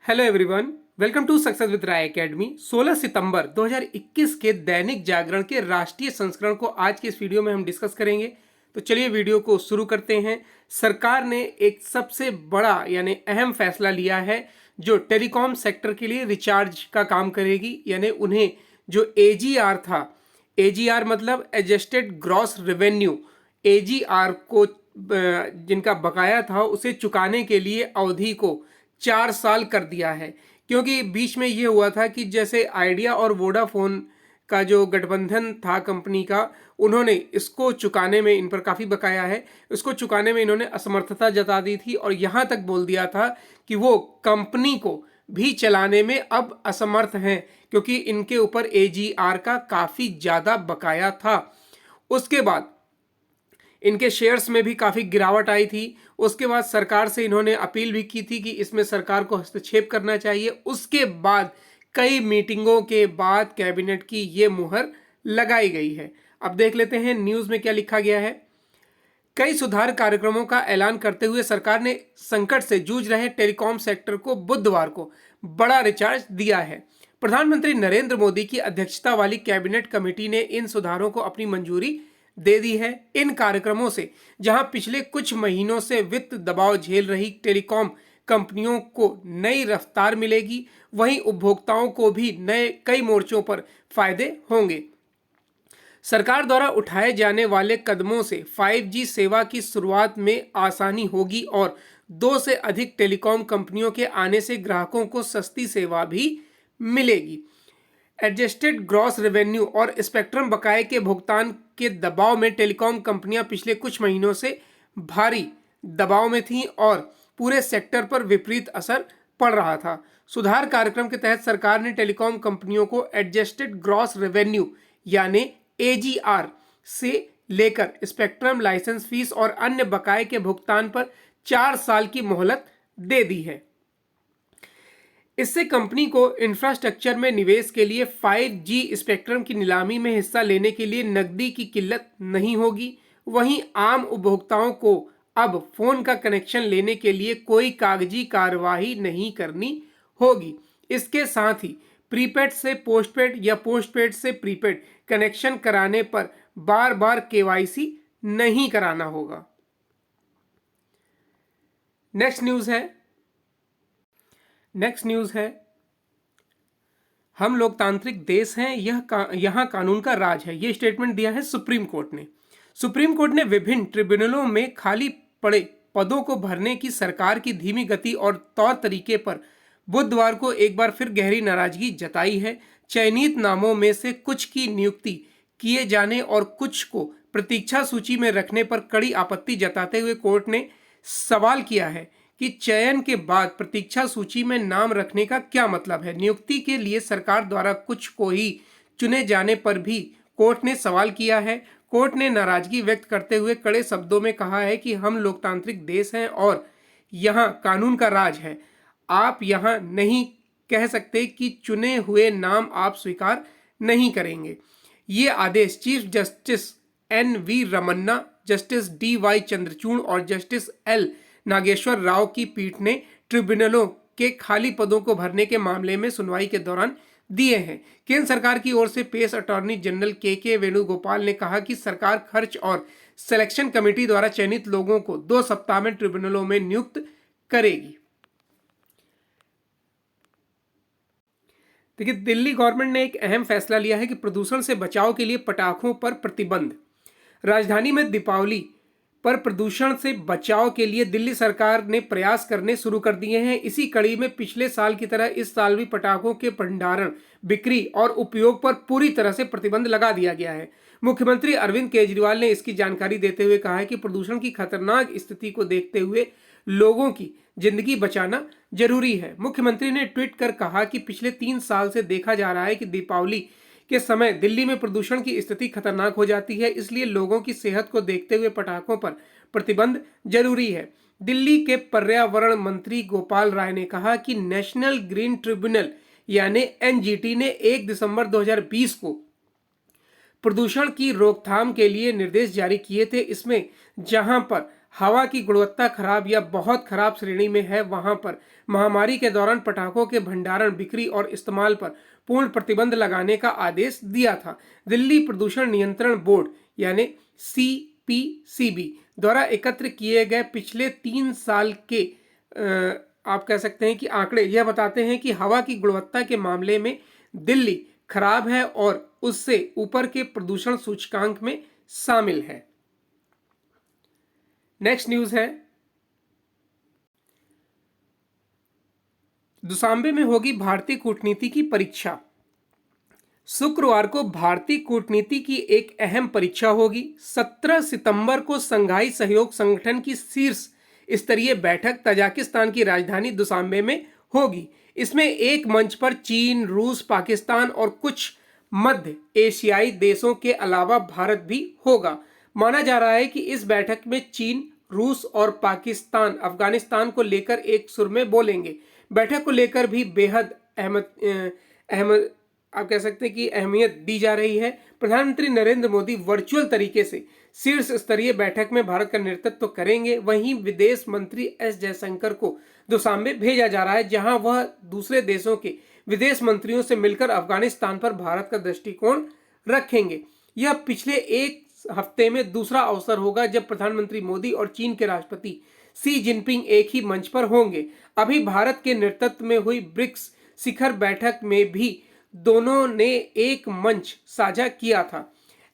Hello everyone, welcome to success with Rai academy. 16 सितंबर 2021 के दैनिक जागरण के राष्ट्रीय संस्करण को आज के इस वीडियो में हम डिस्कस करेंगे। तो चलिए वीडियो को शुरू करते हैं। सरकार ने एक सबसे बड़ा यानी अहम फैसला लिया है जो टेलीकॉम सेक्टर के लिए रिचार्ज का काम करेगी। यानी उन्हें जो एजीआर था, एजीआर मतलब एडजस्टेड ग्रॉस रेवेन्यू, एजीआर को जिनका बकाया था उसे चुकाने के लिए अवधि को 4 साल कर दिया है। क्योंकि बीच में ये हुआ था कि जैसे आइडिया और वोडाफोन का जो गठबंधन था कंपनी का, उन्होंने इसको चुकाने में, इन पर काफ़ी बकाया है, इसको चुकाने में इन्होंने असमर्थता जता दी थी और यहाँ तक बोल दिया था कि वो कंपनी को भी चलाने में अब असमर्थ हैं क्योंकि इनके ऊपर एजीआर का काफ़ी ज़्यादा बकाया था। उसके बाद इनके शेयर्स में भी काफ़ी गिरावट आई थी। उसके बाद सरकार से इन्होंने अपील भी की थी कि इसमें सरकार को हस्तक्षेप करना चाहिए। उसके बाद कई मीटिंगों के बाद कैबिनेट की ये मुहर लगाई गई है। अब देख लेते हैं न्यूज़ में क्या लिखा गया है। कई सुधार कार्यक्रमों का ऐलान करते हुए सरकार ने संकट से जूझ रहे टेलीकॉम सेक्टर को बुधवार को बड़ा रिचार्ज दिया है। प्रधानमंत्री नरेंद्र मोदी की अध्यक्षता वाली कैबिनेट कमेटी ने इन सुधारों को अपनी मंजूरी दे दी है। इन कार्यक्रमों से जहां पिछले कुछ महीनों से वित्त दबाव झेल रही टेलीकॉम कंपनियों को नई रफ्तार मिलेगी, वहीं उपभोक्ताओं को भी नए कई मोर्चों पर फायदे होंगे। सरकार द्वारा उठाए जाने वाले कदमों से 5G सेवा की शुरुआत में आसानी होगी और 2 से अधिक टेलीकॉम कंपनियों के आने से ग्राहकों को सस्ती सेवा भी मिलेगी। एडजस्टेड ग्रॉस रेवेन्यू और स्पेक्ट्रम बकाये के भुगतान के दबाव में टेलीकॉम कंपनियां पिछले कुछ महीनों से भारी दबाव में थीं और पूरे सेक्टर पर विपरीत असर पड़ रहा था। सुधार कार्यक्रम के तहत सरकार ने टेलीकॉम कंपनियों को एडजस्टेड ग्रॉस रेवेन्यू यानी एजीआर से लेकर स्पेक्ट्रम लाइसेंस फीस और अन्य बकाये के भुगतान पर 4 साल की मोहलत दे दी है। इससे कंपनी को इंफ्रास्ट्रक्चर में निवेश के लिए 5G स्पेक्ट्रम की नीलामी में हिस्सा लेने के लिए नकदी की किल्लत नहीं होगी। वहीं आम उपभोक्ताओं को अब फोन का कनेक्शन लेने के लिए कोई कागजी कार्यवाही नहीं करनी होगी। इसके साथ ही प्रीपेड से पोस्टपेड या पोस्टपेड से प्रीपेड कनेक्शन कराने पर बार बार केवाईसी नहीं कराना होगा। नेक्स्ट न्यूज़ है हम लोकतांत्रिक देश हैं, यहाँ कानून का राज है। ये स्टेटमेंट दिया है सुप्रीम कोर्ट ने। सुप्रीम कोर्ट ने विभिन्न ट्रिब्यूनलों में खाली पड़े पदों को भरने की सरकार की धीमी गति और तौर तरीके पर बुधवार को एक बार फिर गहरी नाराजगी जताई है। चयनित नामों में से कुछ की नियुक्ति किए जाने और कुछ को प्रतीक्षा सूची में रखने पर कड़ी आपत्ति जताते हुए कोर्ट ने सवाल किया है कि चयन के बाद प्रतीक्षा सूची में नाम रखने का क्या मतलब है। नियुक्ति के लिए सरकार द्वारा कुछ को ही चुने जाने पर भी कोर्ट ने सवाल किया है। कोर्ट ने नाराजगी व्यक्त करते हुए कड़े शब्दों में कहा है कि हम लोकतांत्रिक देश हैं और यहाँ कानून का राज है। आप यहाँ नहीं कह सकते कि चुने हुए नाम आप स्वीकार नहीं करेंगे। ये आदेश chief justice NV Ramana, justice DY Chandrachud और जस्टिस L नागेश्वर राव की पीठ ने ट्रिब्यूनलों के खाली पदों को भरने के मामले में सुनवाई के दौरान दिए हैं। केंद्र सरकार की ओर से पेश अटॉर्नी जनरल के वेणुगोपाल ने कहा कि सरकार खर्च और सिलेक्शन कमेटी द्वारा चयनित लोगों को 2 सप्ताह में ट्रिब्यूनलों में नियुक्त करेगी। देखिए, दिल्ली गवर्नमेंट ने एक अहम फैसला लिया है कि प्रदूषण से बचाव के लिए पटाखों पर प्रतिबंध। राजधानी में दीपावली पर प्रदूषण से बचाव के लिए दिल्ली सरकार ने प्रयास करने शुरू कर दिए हैं। इसी कड़ी में पिछले साल की तरह इस साल भी पटाखों के भंडारण, बिक्री और उपयोग पर पूरी तरह से प्रतिबंध लगा दिया गया है। मुख्यमंत्री अरविंद केजरीवाल ने इसकी जानकारी देते हुए कहा है कि प्रदूषण की खतरनाक स्थिति को देखते हुए लोगों की जिंदगी बचाना जरूरी है। मुख्यमंत्री ने ट्वीट कर कहा कि पिछले 3 साल से देखा जा रहा है कि दीपावली के समय दिल्ली में प्रदूषण की स्थिति खतरनाक हो जाती है, इसलिए लोगों की सेहत को देखते हुए पटाखों पर प्रतिबंध जरूरी है। दिल्ली के पर्यावरण मंत्री गोपाल राय ने कहा कि नेशनल ग्रीन ट्रिब्यूनल यानी NGT ने 1 दिसंबर 2020 को प्रदूषण की रोकथाम के लिए निर्देश जारी किए थे। इसमें जहां पर हवा की गुणवत्ता खराब या बहुत खराब श्रेणी में है वहां पर महामारी के दौरान पटाखों के भंडारण, बिक्री और इस्तेमाल पर पूर्ण प्रतिबंध लगाने का आदेश दिया था। दिल्ली प्रदूषण नियंत्रण बोर्ड यानी CPCB द्वारा एकत्र किए गए पिछले 3 साल के आप कह सकते हैं कि आंकड़े यह बताते हैं कि हवा की गुणवत्ता के मामले में दिल्ली खराब है और उससे ऊपर के प्रदूषण सूचकांक में शामिल है। नेक्स्ट न्यूज है, दुशांबे में होगी भारतीय कूटनीति की परीक्षा। शुक्रवार को भारतीय कूटनीति की एक अहम परीक्षा होगी। 17 सितंबर को शंघाई सहयोग संगठन की शीर्ष स्तरीय बैठक तजाकिस्तान की राजधानी दुशांबे में होगी। इसमें एक मंच पर चीन, रूस, पाकिस्तान और कुछ मध्य एशियाई देशों के अलावा भारत भी होगा। माना जा रहा है कि इस बैठक में चीन, रूस और पाकिस्तान अफगानिस्तान को लेकर एक सुर में बोलेंगे। बैठक को लेकर भी बेहद अहमद आप कह सकते हैं कि अहमियत दी जा रही है। प्रधानमंत्री नरेंद्र मोदी वर्चुअल तरीके से शीर्ष स्तरीय बैठक में भारत का नेतृत्व करेंगे। वहीं विदेश मंत्री एस जयशंकर को दुशांबे भेजा जा रहा है, जहां वह दूसरे देशों के विदेश मंत्रियों से मिलकर अफगानिस्तान पर भारत का दृष्टिकोण रखेंगे। यह पिछले एक हफ्ते में दूसरा अवसर होगा जब प्रधानमंत्री मोदी और चीन के राष्ट्रपति शी जिनपिंग एक ही मंच पर होंगे। अभी भारत के नेतृत्व में हुई ब्रिक्स शिखर बैठक में भी दोनों ने एक मंच साझा किया था।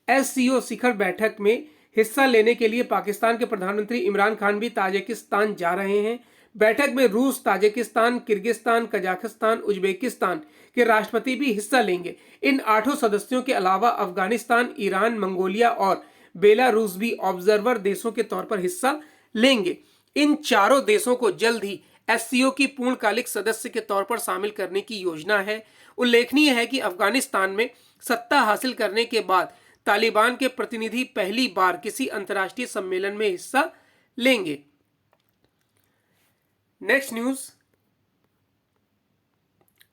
SCO शिखर बैठक में हिस्सा लेने के लिए पाकिस्तान के प्रधानमंत्री इमरान खान भी ताजिकिस्तान जा रहे हैं। बैठक में रूस, ताजिकिस्तान, किर्गिस्तान, कजाकिस्तान, उज्बेकिस्तान के राष्ट्रपति भी हिस्सा लेंगे। इन 8 सदस्यों के अलावा अफगानिस्तान, ईरान, मंगोलिया और बेलारूस भी ऑब्जर्वर देशों के तौर पर हिस्सा लेंगे। इन चारों देशों को जल्द ही SCO की पूर्णकालिक सदस्य के तौर पर शामिल करने की योजना है। उल्लेखनीय है कि अफगानिस्तान में सत्ता हासिल करने के बाद तालिबान के प्रतिनिधि पहली बार किसी अंतर्राष्ट्रीय सम्मेलन में हिस्सा लेंगे। नेक्स्ट न्यूज,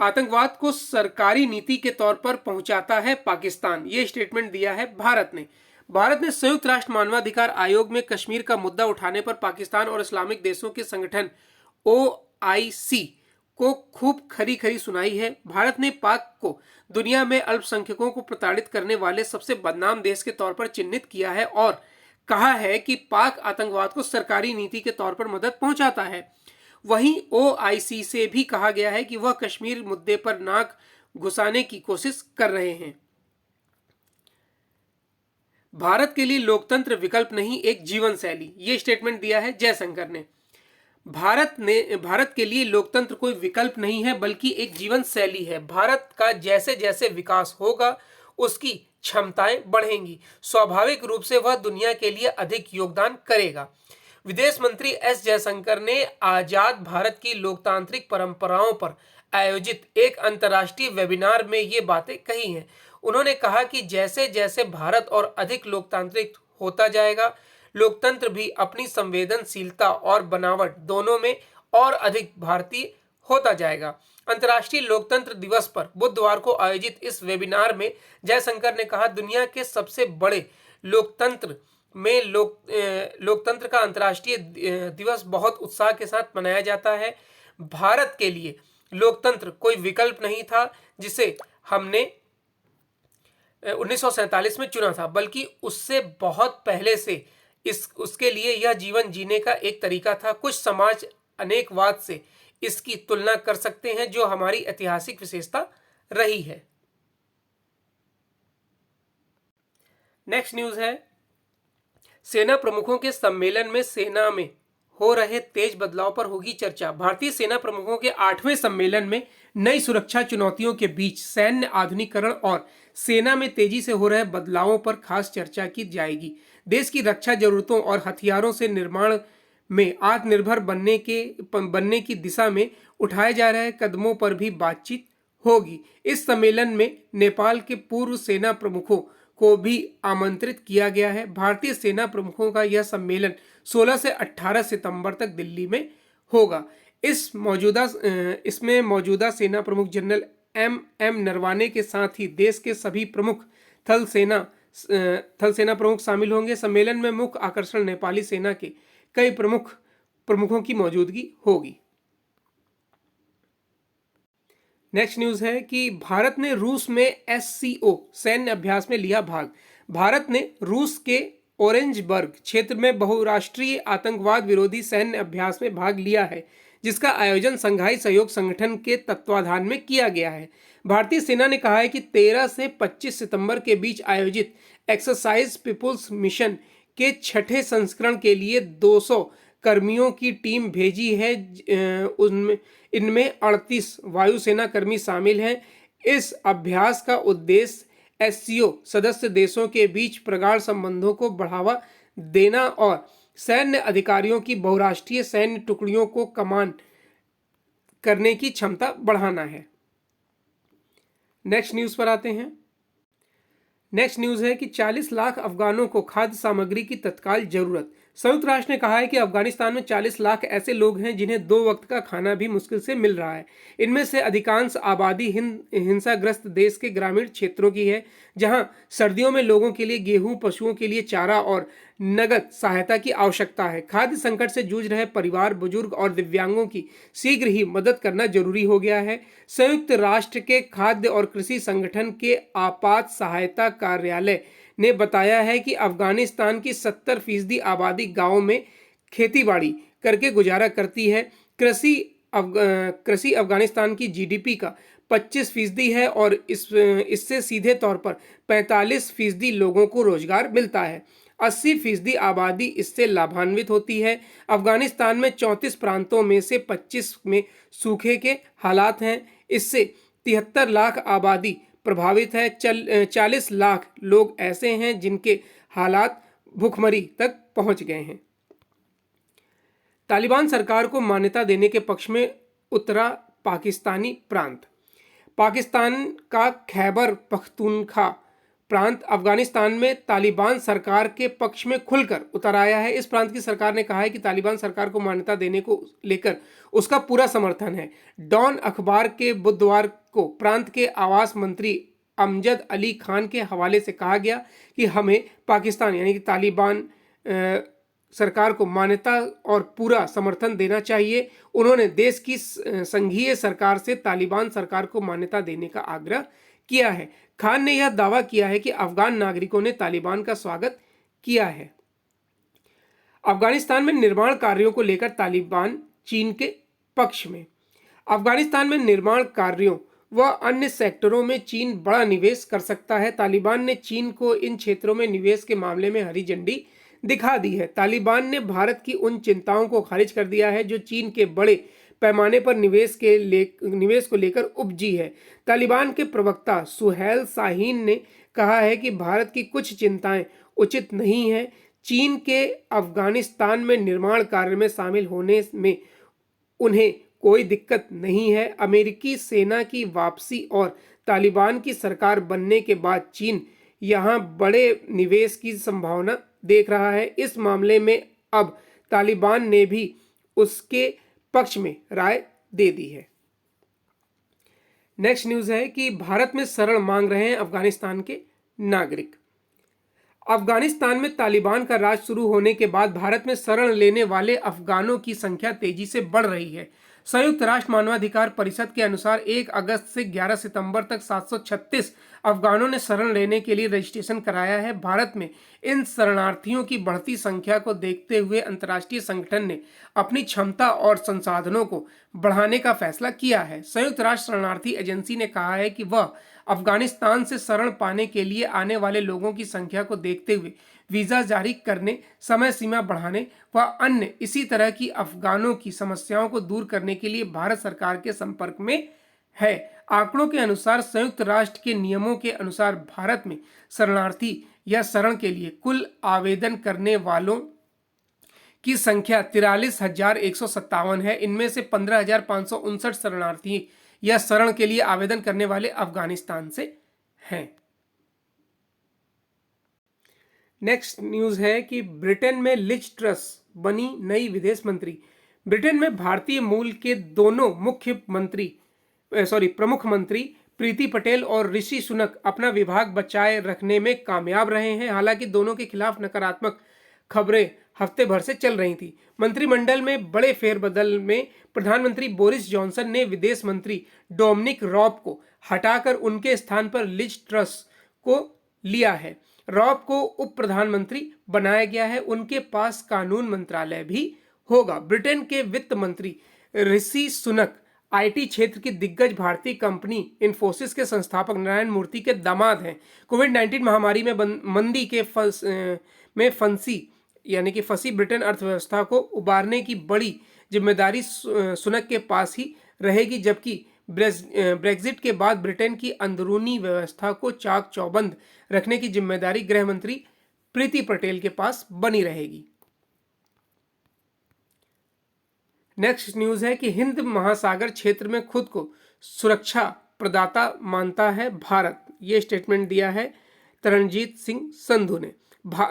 आतंकवाद को सरकारी नीति के तौर पर पहुंचाता है पाकिस्तान, यह स्टेटमेंट दिया है भारत ने। भारत ने संयुक्त राष्ट्र मानवाधिकार आयोग में कश्मीर का मुद्दा उठाने पर पाकिस्तान और इस्लामिक देशों के संगठन OIC को खूब खरी खरी सुनाई है। भारत ने पाक को दुनिया में अल्पसंख्यकों को प्रताड़ित करने वाले सबसे बदनाम देश के तौर पर चिन्हित किया है और कहा है कि पाक आतंकवाद को सरकारी नीति के तौर पर मदद पहुंचाता है। वहीं OIC से भी कहा गया है कि वह कश्मीर मुद्दे पर नाक घुसाने की कोशिश कर रहे हैं। भारत के लिए लोकतंत्र विकल्प नहीं, एक जीवन शैली, ये स्टेटमेंट दिया है जयशंकर ने। भारत के लिए लोकतंत्र कोई विकल्प नहीं है बल्कि एक जीवन शैली है। भारत का जैसे जैसे विकास होगा उसकी क्षमताएं बढ़ेंगी, स्वाभाविक रूप से वह दुनिया के लिए अधिक योगदान करेगा। विदेश मंत्री एस जयशंकर ने आजाद भारत की लोकतांत्रिक परंपराओं पर आयोजित एक अंतर्राष्ट्रीय वेबिनार में ये बातें कही हैं। उन्होंने कहा कि जैसे जैसे भारत और अधिक लोकतांत्रिक होता जाएगा, लोकतंत्र भी अपनी संवेदनशीलता और बनावट दोनों में और अधिक भारतीय होता जाएगा। अंतर्राष्ट्रीय लोकतंत्र दिवस पर बुधवार को आयोजित इस वेबिनार में जयशंकर ने कहा, दुनिया के सबसे बड़े लोकतंत्र में लोकतंत्र का अंतर्राष्ट्रीय दिवस बहुत उत्साह के साथ मनाया जाता है। भारत के लिए लोकतंत्र कोई विकल्प नहीं था जिसे हमने 1947 में चुना था, बल्कि उससे बहुत पहले से उसके लिए यह जीवन जीने का एक तरीका था। कुछ समाज अनेकवाद से इसकी तुलना कर सकते हैं, जो हमारी ऐतिहासिक विशेषता रही है। नेक्स्ट न्यूज है, सेना प्रमुखों के सम्मेलन में सेना में हो रहे तेज बदलाव पर होगी चर्चा। भारतीय सेना प्रमुखों के 8वें सम्मेलन में नई सुरक्षा चुनौतियों के बीच सैन्य आधुनिकीकरण और सेना में तेजी से हो रहे बदलावों पर खास चर्चा की जाएगी। देश की रक्षा जरूरतों और हथियारों से निर्माण में आत्मनिर्भर बनने की दिशा में उठाए जा रहे कदमों पर भी बातचीत होगी। इस सम्मेलन में नेपाल के पूर्व सेना प्रमुखों को भी आमंत्रित किया गया है। भारतीय सेना प्रमुखों का यह सम्मेलन 16 से 18 सितंबर तक दिल्ली में होगा। इसमें मौजूदा सेना प्रमुख जनरल M नरवाने के साथ ही देश के सभी प्रमुख थल सेना प्रमुख शामिल होंगे। सम्मेलन में मुख्य आकर्षण नेपाली सेना के कई प्रमुखों की मौजूदगी होगी। नेक्स्ट न्यूज है कि भारत ने रूस में एससीओ सैन्य अभ्यास में लिया भाग। भारत ने रूस के ओरेंजबर्ग क्षेत्र में बहुराष्ट्रीय आतंकवाद विरोधी सैन्य अभ्यास में भाग लिया है, जिसका आयोजन संघाई सहयोग संगठन के तत्वाधान में किया गया है। भारतीय सेना ने कहा है कि 13 से 25 सितंबर के बीच आयोजित एक्सरसाइज पीपुल्स मिशन के छठे संस्करण के लिए 200 कर्मियों की टीम भेजी है। उनमें इनमें 38 वायुसेना कर्मी शामिल हैं। इस अभ्यास का उद्देश्य एससीओ सदस्य देशों के बीच प्रगाढ़ संबंधों को बढ़ावा देना और सैन्य अधिकारियों की बहुराष्ट्रीय सैन्य टुकड़ियों को कमान करने की क्षमता बढ़ाना है। नेक्स्ट न्यूज पर आते हैं। नेक्स्ट न्यूज है कि 40 लाख अफगानों को खाद्य सामग्री की तत्काल जरूरत। संयुक्त राष्ट्र ने कहा है कि अफगानिस्तान में 40 लाख ऐसे लोग हैं जिन्हें 2 वक्त का खाना भी मुश्किल से मिल रहा है। इनमें से अधिकांश आबादी हिंसाग्रस्त देश के ग्रामीण क्षेत्रों की है, जहां सर्दियों में लोगों के लिए गेहूं, पशुओं के लिए चारा और नगद सहायता की आवश्यकता है। खाद्य संकट से जूझ रहे परिवार, बुजुर्ग और दिव्यांगों की शीघ्र ही मदद करना जरूरी हो गया है। संयुक्त राष्ट्र के खाद्य और कृषि संगठन के आपात सहायता कार्यालय ने बताया है कि अफगानिस्तान की 70% आबादी गांवों में खेतीबाड़ी करके गुजारा करती है। कृषि अफगानिस्तान की जीडीपी का 25% है और इससे सीधे तौर पर 45% लोगों को रोजगार मिलता है। 80% आबादी इससे लाभान्वित होती है। अफगानिस्तान में 34 प्रांतों में से 25 में सूखे के हालात हैं। इससे 73 लाख आबादी प्रभावित है। 40 लाख लोग ऐसे हैं जिनके हालात भुखमरी तक पहुंच गए हैं। तालिबान सरकार को मान्यता देने के पक्ष में उतरा पाकिस्तानी प्रांत। पाकिस्तान का खैबर पख्तूनख्वा प्रांत अफगानिस्तान में तालिबान सरकार के पक्ष में खुलकर उतर आया है। इस प्रांत की सरकार ने कहा है कि तालिबान सरकार को मान्यता देने को लेकर उसका पूरा समर्थन है। डॉन अखबार के बुधवार को प्रांत के आवास मंत्री अमजद अली खान के हवाले से कहा गया कि हमें पाकिस्तान यानी कि तालिबान सरकार को मान्यता और पूरा समर्थन देना चाहिए। उन्होंने देश की संघीय सरकार से तालिबान सरकार को मान्यता देने का आग्रह किया है। खान ने यह दावा किया है कि अफगान नागरिकों ने तालिबान का स्वागत किया है। अफगानिस्तान में निर्माण कार्यों को लेकर तालिबान चीन के पक्ष में। अफगानिस्तान में निर्माण कार्यों व अन्य सेक्टरों में चीन बड़ा निवेश कर सकता है। तालिबान ने चीन को इन क्षेत्रों में निवेश के मामले में हरी झंडी दिखा दी है। तालिबान ने भारत की उन चिंताओं को खारिज कर दिया है जो चीन के बड़े पैमाने पर निवेश को लेकर उपजी है। तालिबान के प्रवक्ता सुहैल शाहीन ने कहा है कि भारत की कुछ चिंताएं उचित नहीं है। चीन के अफगानिस्तान में निर्माण कार्य में शामिल होने में उन्हें कोई दिक्कत नहीं है। अमेरिकी सेना की वापसी और तालिबान की सरकार बनने के बाद चीन यहां बड़े निवेश की संभावना देख रहा है। इस मामले में अब तालिबान ने भी उसके पक्ष में राय दे दी है। नेक्स्ट न्यूज है कि भारत में शरण मांग रहे हैं अफगानिस्तान के नागरिक। अफगानिस्तान में तालिबान का राज शुरू होने के बाद भारत में शरण लेने वाले अफगानों की संख्या तेजी से बढ़ रही है। संयुक्त राष्ट्र मानवाधिकार परिषद के अनुसार 1 अगस्त से 11 सितंबर तक 736 अफगानों ने शरण लेने के लिए रजिस्ट्रेशन कराया है। भारत में इन शरणार्थियों की बढ़ती संख्या को देखते हुए अंतर्राष्ट्रीय संगठन ने अपनी क्षमता और संसाधनों को बढ़ाने का फैसला किया है। संयुक्त राष्ट्र शरणार्थी एजेंसी ने कहा है कि वह अफगानिस्तान से शरण पाने के लिए आने वाले लोगों की संख्या को देखते हुए वीजा जारी करने, समय सीमा बढ़ाने व अन्य इसी तरह की अफगानों की समस्याओं को दूर करने के लिए भारत सरकार के संपर्क में है। आंकड़ों के अनुसार संयुक्त राष्ट्र के नियमों के अनुसार भारत में शरणार्थी या शरण के लिए कुल आवेदन करने वालों की संख्या 43,157 है। इनमें से 15,559 शरणार्थी या शरण के लिए आवेदन करने वाले अफगानिस्तान से हैं। नेक्स्ट न्यूज है कि ब्रिटेन में लिज ट्रस बनी नई विदेश मंत्री। ब्रिटेन में भारतीय मूल के दोनों प्रमुख मंत्री प्रीति पटेल और ऋषि सुनक अपना विभाग बचाए रखने में कामयाब रहे हैं। हालांकि दोनों के खिलाफ नकारात्मक खबरें हफ्ते भर से चल रही थी। मंत्रिमंडल में बड़े फेरबदल में प्रधानमंत्री बोरिस जॉनसन ने विदेश मंत्री डोमिनिक रॉब को हटाकर उनके स्थान पर लिज ट्रस को लिया है। रॉब को उप प्रधानमंत्री बनाया गया है। उनके पास कानून मंत्रालय भी होगा। ब्रिटेन के वित्त मंत्री ऋषि सुनक आईटी क्षेत्र की दिग्गज भारतीय कंपनी इन्फोसिस के संस्थापक नारायण मूर्ति के दामाद हैं। कोविड-19 महामारी में मंदी के फंसी ब्रिटेन अर्थव्यवस्था को उबारने की बड़ी जिम्मेदारी सुनक के पास ही रहेगी, जबकि ब्रेक्जिट के बाद ब्रिटेन की अंदरूनी व्यवस्था को चाक चौबंद रखने की जिम्मेदारी गृह मंत्री प्रीति पटेल के पास बनी रहेगी। नेक्स्ट न्यूज है कि हिंद महासागर क्षेत्र में खुद को सुरक्षा प्रदाता मानता है भारत। ये स्टेटमेंट दिया है तरनजीत सिंह संधू ने।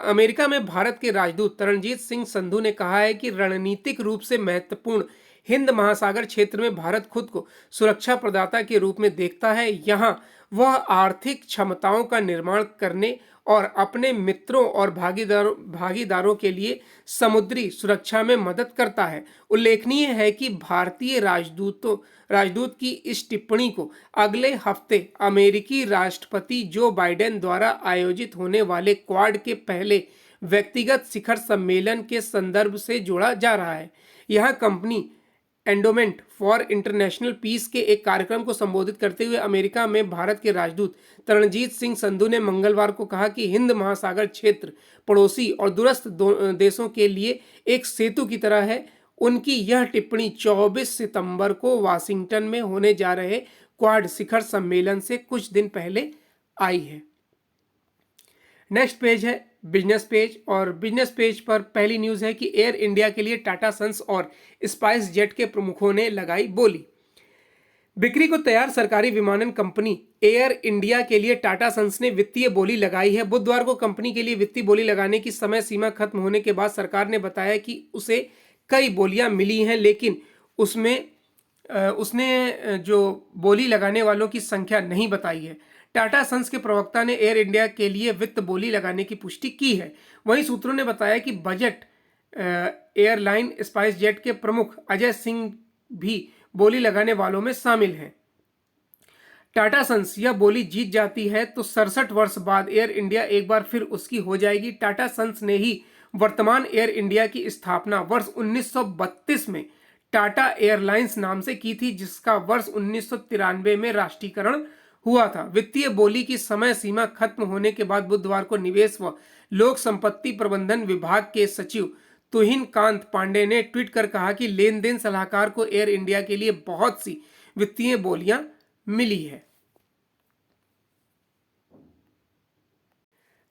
अमेरिका में भारत के राजदूत तरनजीत सिंह संधू ने कहा है कि रणनीतिक रूप से महत्वपूर्ण हिंद महासागर क्षेत्र में भारत खुद को सुरक्षा प्रदाता के रूप में देखता है। यहाँ वह आर्थिक क्षमताओं का निर्माण करने और अपने मित्रों और भागीदारों के लिए समुद्री सुरक्षा में मदद करता है। उल्लेखनीय है कि भारतीय राजदूत की इस टिप्पणी को अगले हफ्ते अमेरिकी राष्ट्रपति जो बाइडेन द्वारा आयोजित होने वाले क्वाड के पहले व्यक्तिगत शिखर सम्मेलन के संदर्भ से जोड़ा जा रहा है। यह company endowment for international peace के एक कार्यक्रम को संबोधित करते हुए अमेरिका में भारत के राजदूत तरनजीत सिंह संधू ने मंगलवार को कहा कि हिंद महासागर क्षेत्र पड़ोसी और दूरस्थ देशों के लिए एक सेतु की तरह है। उनकी यह टिप्पणी 24 सितंबर को वाशिंगटन में होने जा रहे क्वाड शिखर सम्मेलन से कुछ दिन पहले आई है। नेक्स्ट पेज है बिजनेस पेज, और बिजनेस पेज पर पहली न्यूज है कि एयर इंडिया के लिए टाटा सन्स और स्पाइस जेट के प्रमुखों ने लगाई बोली। बिक्री को तैयार सरकारी विमानन कंपनी एयर इंडिया के लिए टाटा सन्स ने वित्तीय बोली लगाई है। बुधवार को कंपनी के लिए वित्तीय बोली लगाने की समय सीमा खत्म होने के बाद सरकार ने बताया कि उसे कई बोलियां मिली हैं, लेकिन उसने जो बोली लगाने वालों की संख्या नहीं बताई है। टाटा सन्स के प्रवक्ता ने एयर इंडिया के लिए वित्त बोली लगाने की पुष्टि की है। वहीं सूत्रों ने बताया कि बजट एयरलाइन स्पाइस जेट के प्रमुख अजय सिंह भी बोली लगाने वालों में शामिल हैं। टाटा सन्स यह बोली जीत जाती है तो 67 वर्ष बाद एयर इंडिया एक बार फिर उसकी हो जाएगी। टाटा सन्स ने ही वर्तमान एयर इंडिया की स्थापना वर्ष 1932 में टाटा एयरलाइंस नाम से की थी, जिसका वर्ष 1993 में राष्ट्रीयकरण हुआ था। वित्तीय बोली की समय सीमा खत्म होने के बाद बुधवार को निवेश व लोक संपत्ति प्रबंधन विभाग के सचिव तुहिन कांत पांडे ने ट्वीट कर कहा कि लेन देन सलाहकार को एयर इंडिया के लिए बहुत सी वित्तीय बोलियां मिली है।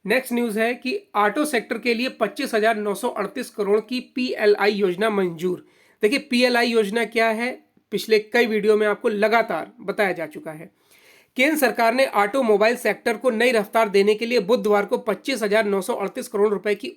नेक्स्ट न्यूज है कि ऑटो सेक्टर के लिए 25,938 करोड़ की पीएलआई योजना मंजूर। देखिए पीएलआई योजना क्या है, पिछले कई वीडियो में आपको लगातार बताया जा चुका है। केंद्र सरकार ने ऑटोमोबाइल सेक्टर को नई रफ्तार देने के लिए बुधवार को 25,938 करोड़ रुपए की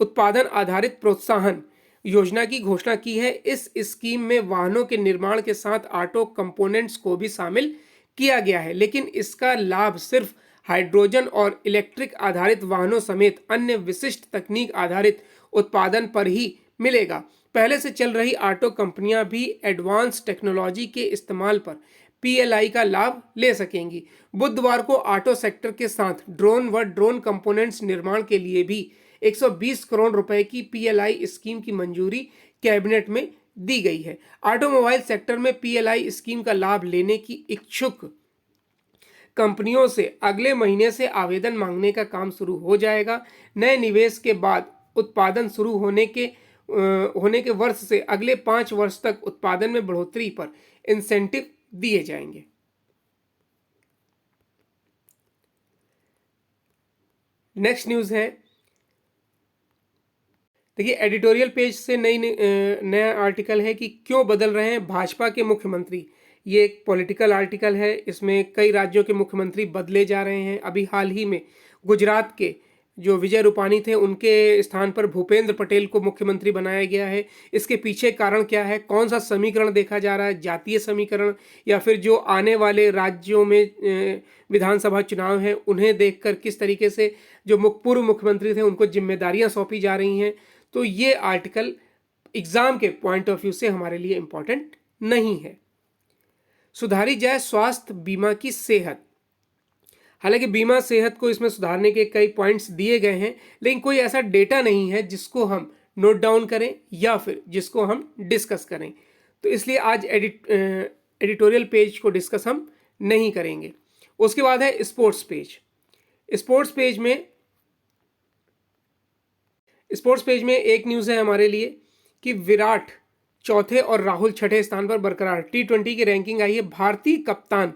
उत्पादन आधारित प्रोत्साहन योजना की घोषणा की है। इस स्कीम में वाहनों के निर्माण के साथ ऑटो कंपोनेंट्स को भी शामिल किया गया है, लेकिन इसका लाभ सिर्फ हाइड्रोजन और इलेक्ट्रिक आधारित वाहनों समेत अन्य विशिष्ट तकनीक आधारित उत्पादन पर ही मिलेगा। पहले से चल रही ऑटो कंपनियां भी एडवांस टेक्नोलॉजी के इस्तेमाल पर पीएलआई का लाभ ले सकेंगी। बुधवार को ऑटो सेक्टर के साथ ड्रोन व ड्रोन कंपोनेंट्स निर्माण के लिए भी 120 करोड़ रुपए की पीएलआई स्कीम की मंजूरी कैबिनेट में दी गई है। ऑटोमोबाइल सेक्टर में पीएलआई स्कीम का लाभ लेने की इच्छुक कंपनियों से अगले महीने से आवेदन मांगने का काम शुरू हो जाएगा। नए निवेश के बाद उत्पादन शुरू होने के वर्ष से अगले 5 वर्ष तक उत्पादन में बढ़ोतरी पर इंसेंटिव दिए जाएंगे। नेक्स्ट न्यूज है, देखिए एडिटोरियल पेज से नया आर्टिकल है कि क्यों बदल रहे हैं भाजपा के मुख्यमंत्री। ये एक पॉलिटिकल आर्टिकल है, इसमें कई राज्यों के मुख्यमंत्री बदले जा रहे हैं। अभी हाल ही में गुजरात के जो विजय रूपाणी थे उनके स्थान पर भूपेंद्र पटेल को मुख्यमंत्री बनाया गया है। इसके पीछे कारण क्या है, कौन सा समीकरण देखा जा रहा है, जातीय समीकरण या फिर जो आने वाले राज्यों में विधानसभा चुनाव हैं उन्हें देखकर किस तरीके से जो पूर्व मुख्यमंत्री थे उनको जिम्मेदारियां सौंपी जा रही हैं। तो ये आर्टिकल एग्जाम के पॉइंट ऑफ व्यू से हमारे लिए इंपॉर्टेंट नहीं है। सुधारी जाए स्वास्थ्य बीमा की सेहत। हालांकि बीमा सेहत को इसमें सुधारने के कई पॉइंट्स दिए गए हैं, लेकिन कोई ऐसा डेटा नहीं है जिसको हम नोट डाउन करें या फिर जिसको हम डिस्कस करें। तो इसलिए आज एडिटोरियल पेज को डिस्कस हम नहीं करेंगे। उसके बाद है स्पोर्ट्स पेज। स्पोर्ट्स पेज में एक न्यूज़ है हमारे लिए कि विराट चौथे और राहुल छठे स्थान पर बरकरार। T20 की रैंकिंग आई है। भारतीय कप्तान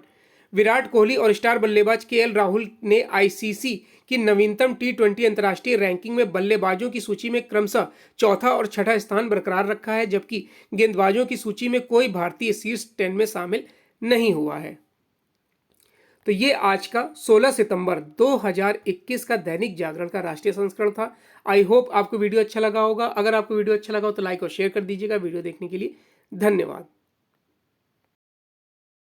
विराट कोहली और स्टार बल्लेबाज KL राहुल ने ICC की नवीनतम T20 अंतर्राष्ट्रीय रैंकिंग में बल्लेबाजों की सूची में क्रमशः चौथा और छठा स्थान बरकरार रखा है, जबकि गेंदबाजों की सूची में कोई भारतीय शीर्ष 10 में शामिल नहीं हुआ है। तो ये आज का 16 सितंबर 2021 का दैनिक जागरण का राष्ट्रीय संस्करण था। आई होप आपको वीडियो अच्छा लगा होगा। अगर आपको वीडियो अच्छा लगा हो तो लाइक और शेयर कर दीजिएगा। वीडियो देखने के लिए धन्यवाद।